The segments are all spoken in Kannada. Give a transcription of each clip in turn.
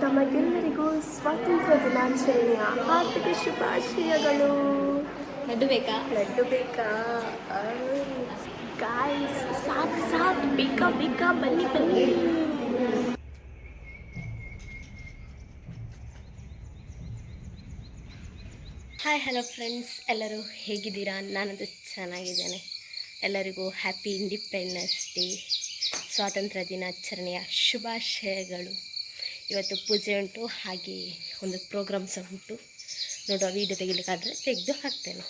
ತಮಗೆಲ್ಲರಿಗೂ ಸ್ವಾತಂತ್ರ್ಯ ದಿನಾಚರಣೆಯ ಹಾರ್ದಿಕ ಶುಭಾಶಯಗಳು. ಲಡ್ಡು ಬೇಕಾ? ಲಡ್ಡು ಬೇಕಾ? ಗಾಯ್ಸ್, ಸಾಥ್ ಸಾಥ್ ಬೇಕಾ ಬೇಕಾ, ಬನ್ನಿ ಬನ್ನಿ. ಹಾಯ್ ಹಲೋ ಫ್ರೆಂಡ್ಸ್, ಎಲ್ಲರೂ ಹೇಗಿದ್ದೀರಾ? ನಾನಂತೂ ಚೆನ್ನಾಗಿದ್ದೇನೆ. ಎಲ್ಲರಿಗೂ ಹ್ಯಾಪಿ ಇಂಡಿಪೆಂಡೆನ್ಸ್ ಡೇ, ಸ್ವಾತಂತ್ರ್ಯ ದಿನಾಚರಣೆಯ ಶುಭಾಶಯಗಳು. ಇವತ್ತು ಪೂಜೆ ಉಂಟು, ಹಾಗೆ ಒಂದು ಪ್ರೋಗ್ರಾಮ್ ಸಹ ಉಂಟು. ನೋಡುವ, ವೀಡಿಯೋ ತೆಗಿಲಿಕ್ಕಾದರೆ ತೆಗೆದು ಹಾಕ್ತೇನೆ.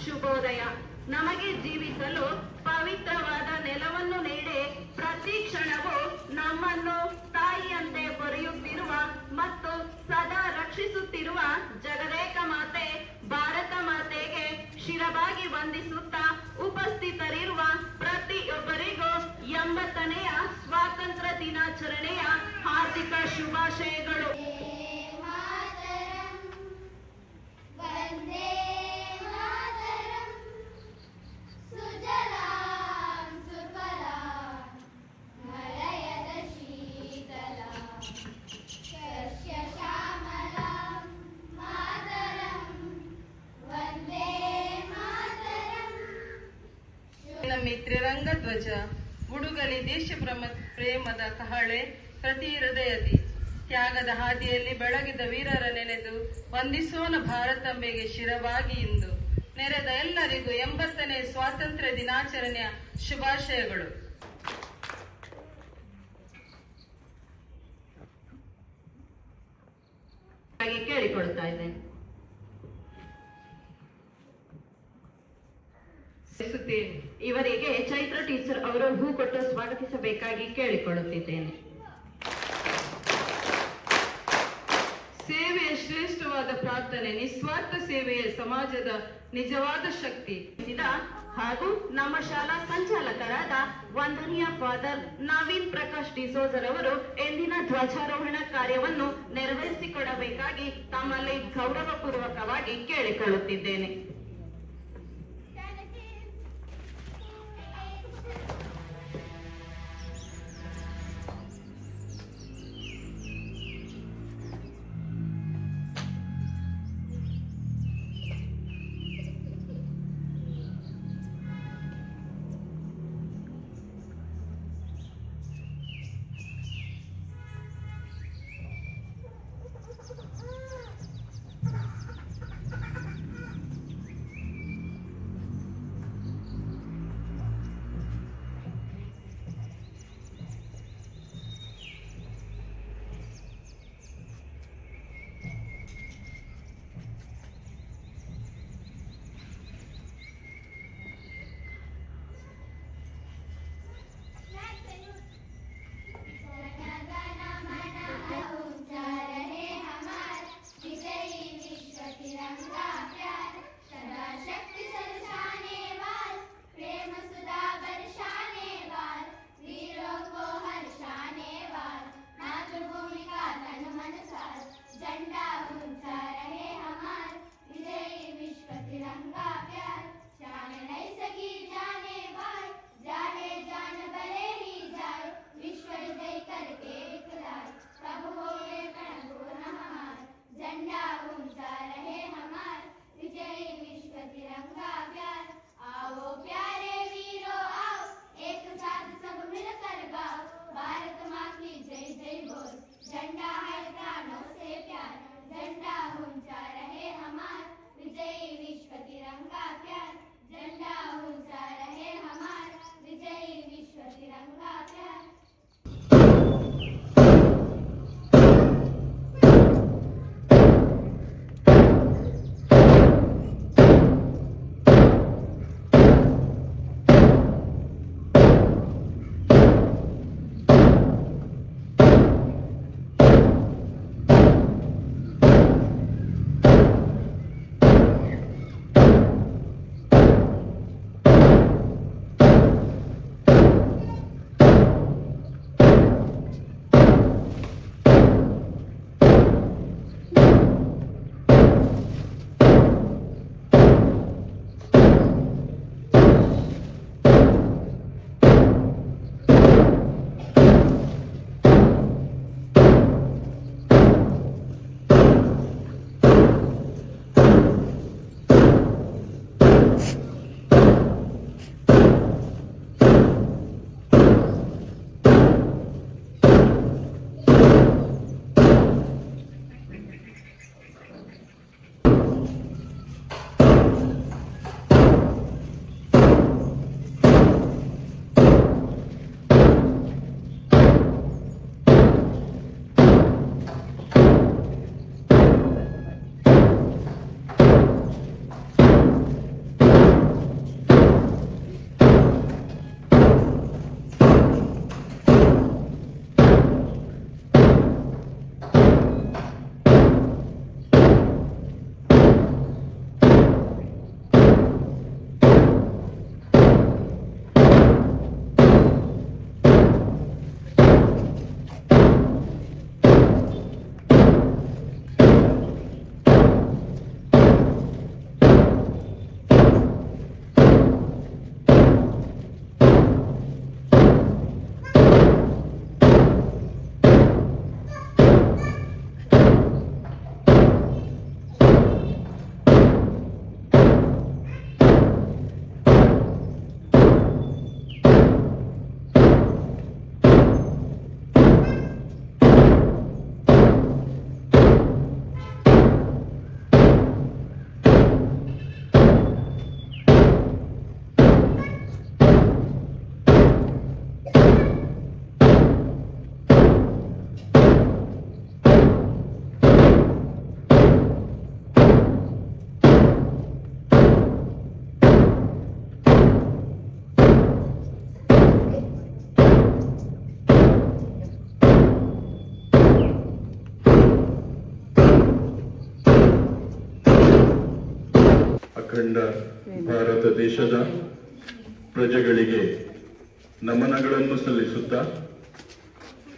ಶುಭೋದಯ. ನಮಗೆ ಜೀವಿಸಲು ಪವಿತ್ರವಾದ ನೆಲವನ್ನು ನೀಡಿ ಪ್ರತಿ ಕ್ಷಣವೂ ನಮ್ಮನ್ನು ತಾಯಿಯಂತೆ ಪೊರೆಯುತ್ತಿರುವ ಮತ್ತು ಸದಾ ರಕ್ಷಿಸುತ್ತಿರುವ ಜಗದೇಕ ಮಾತೆ ಭಾರತ ಮಾತೆಗೆ ಶಿರವಾಗಿ ವಂದಿಸುತ್ತಾ ಉಪಸ್ಥಿತರಿರುವ ಪ್ರತಿಯೊಬ್ಬರಿಗೂ 80ನೇಯ ಸ್ವಾತಂತ್ರ್ಯ ದಿನಾಚರಣೆಯ ಹಾರ್ದಿಕ ಶುಭಾಶಯಗಳು. ನಮ್ಮಿ ತ್ರಿರಂಗ ಧ್ವಜ ಉಡುಗಲಿ ದೇಶ ಪ್ರೇಮದ ಕಹಳೆ ಪ್ರತಿ ಹೃದಯದಿ ತ್ಯಾಗದ ಹಾದಿಯಲ್ಲಿ ಬೆಳಗಿದ ವೀರರ ನೆನೆದು ವಂದಿಸೋಣ ಭಾರತಾಂಬೆಗೆ ಶಿರವಾಗಿ ಇಂದು. ನೆರೆದ ಎಲ್ಲರಿಗೂ 80ನೇ ಸ್ವಾತಂತ್ರ್ಯ ದಿನಾಚರಣೆಯ ಶುಭಾಶಯಗಳು. ಕೇಳಿಕೊಳ್ತಾ ಇದ್ದೇನೆ. ಇವರಿಗೆ ಚೈತ್ರ ಟೀಚರ್ ಅವರು ಹೂ ಕೊಟ್ಟು ಸ್ವಾಗತಿಸಬೇಕಾಗಿ ಕೇಳಿಕೊಳ್ಳುತ್ತಿದ್ದೇನೆ. ಸೇವೆಯ ಶ್ರೇಷ್ಠವಾದ ಪ್ರಾರ್ಥನೆ, ನಿಸ್ವಾರ್ಥ ಸೇವೆಯ ಸಮಾಜದ ನಿಜವಾದ ಶಕ್ತಿ ಹಾಗೂ ನಮ್ಮ ಶಾಲಾ ಸಂಚಾಲಕರಾದ ವಂದನೀಯ ಫಾದರ್ ನವೀನ್ ಪ್ರಕಾಶ್ ಡಿಸೋಜರ್ ಅವರು ಎಂದಿನ ಧ್ವಜಾರೋಹಣ ಕಾರ್ಯವನ್ನು ನೆರವೇರಿಸಿಕೊಡಬೇಕಾಗಿ ತಮ್ಮಲ್ಲಿ ಗೌರವಪೂರ್ವಕವಾಗಿ ಕೇಳಿಕೊಳ್ಳುತ್ತಿದ್ದೇನೆ. ಅಖಂಡ ಭಾರತ ದೇಶದ ಪ್ರಜೆಗಳಿಗೆ ನಮನಗಳನ್ನು ಸಲ್ಲಿಸುತ್ತಾ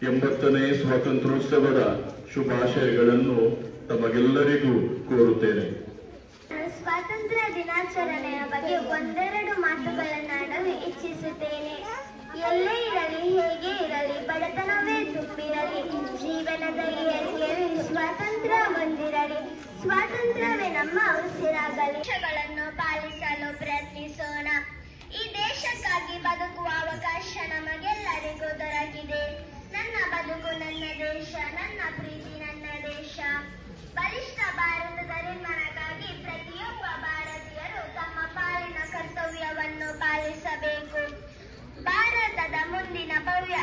80ನೇ ಸ್ವಾತಂತ್ರ್ಯೋತ್ಸವದ ಶುಭಾಶಯಗಳನ್ನು ತಮಗೆಲ್ಲರಿಗೂ ಕೋರುತ್ತೇನೆ. ಸ್ವಾತಂತ್ರ್ಯ ದಿನಾಚರಣೆಯ ಬಗ್ಗೆ ಒಂದೆರಡು ಮಾತುಗಳನ್ನಾಡಲು ಇಚ್ಛಿಸುತ್ತೇನೆ. ಎಲ್ಲೇ ಇರಲಿ, ಹೇಗೆ ಇರಲಿ, ಬಡತನವೇ ತುಂಬಿರಲಿ, ಜೀವನದ ಏರಿಗೆಯಲ್ಲಿ ಸ್ವಾತಂತ್ರ್ಯ ಹೊಂದಿರಲಿ. ಸ್ವಾತಂತ್ರ್ಯವೇ ನಮ್ಮ ಉಸಿರಾಗಲಿ. ದೇಶಗಳನ್ನು ಪಾಲಿಸಲು ಪ್ರಯತ್ನಿಸೋಣ. ಈ ದೇಶಕ್ಕಾಗಿ ಬದುಕುವ ಅವಕಾಶ ನಮಗೆಲ್ಲರಿಗೂ ದೊರಕಿದೆ. ನನ್ನ ಬದುಕು ನನ್ನ ದೇಶ, ನನ್ನ ಪ್ರೀತಿ ನನ್ನ ದೇಶ. ಬಲಿಷ್ಠ ಭಾರತದ ನಿರ್ಮಾಣಕ್ಕಾಗಿ ಪ್ರತಿಯೊಬ್ಬ ಭಾರತೀಯರು ತಮ್ಮ ಪಾಲಿನ ಕರ್ತವ್ಯವನ್ನು ಪಾಲಿಸಬೇಕು. ಭಾರತದ ಮುಂದಿನ ಭವ್ಯ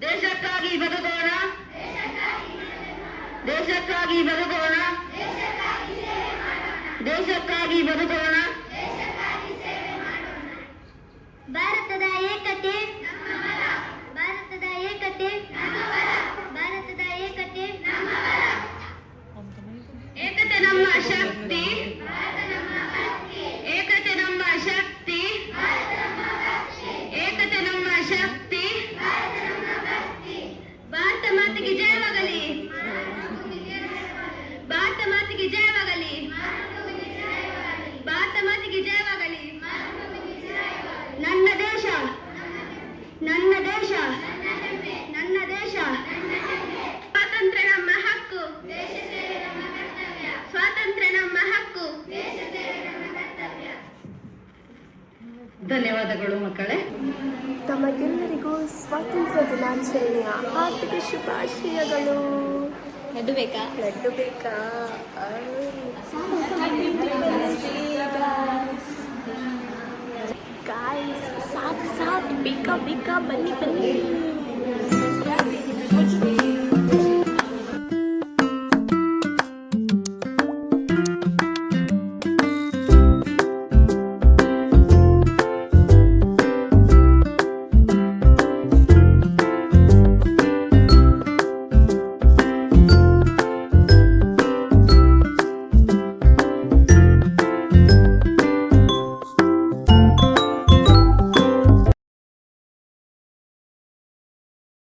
ದೇಶಕ್ಕಾಗಿ ಬದುಕೋಣ, ದೇಶಕ್ಕಾಗಿ ಬದುಕೋಣ, ದೇಶಕ್ಕಾಗಿ ಬದುಕೋಣ. ಭಾರತದ ಏಕತೆ, ಭಾರತದ ಏಕತೆ, ಭಾರತದ ಏಕತೆ, ಏಕತೆ ನಮ್ಮ ಶಕ್ತಿ, ಏಕತೆ ನಮ್ಮ ಶಕ್ತಿ, ಏಕತೆ ನಮ್ಮ ಶಕ್ತಿ. ಭಾರತ ಮಾತೆಗೆ ಜಯವಾಗಲಿ, ಭಾರತ ಮಾತೆಗೆ ಜಯವಾಗಲಿ, ಭಾರತ ಮಾತೆಗೆ ಜಯವಾಗಲಿ. ನನ್ನ ದೇಶ, ನನ್ನ ದೇಶ, ನನ್ನ ದೇಶ. ಸ್ವಾತಂತ್ರ್ಯ ನಮ್ಮ ಹಕ್ಕು, ಸ್ವಾತಂತ್ರ್ಯ ನಮ್ಮ ಹಕ್ಕು. ಧನ್ಯವಾದಗಳು ಮಕ್ಕಳೇ. ತಮಗೆಲ್ಲರಿಗೂ ಸ್ವಾತಂತ್ರ್ಯ ದಿನಾಚರಣೆಯ ಹಾರ್ದಿಕ ಶುಭಾಶಯಗಳು. ಲಡ್ಡು ಬೇಕಾ? ಲಡ್ಡು ಬೇಕಾ? ಗಾಯ್ಸ್, ಸಾಕು ಸಾಕು, ಬೇಕಾ ಬೇಕಾ, ಬನ್ನಿ ಬನ್ನಿ.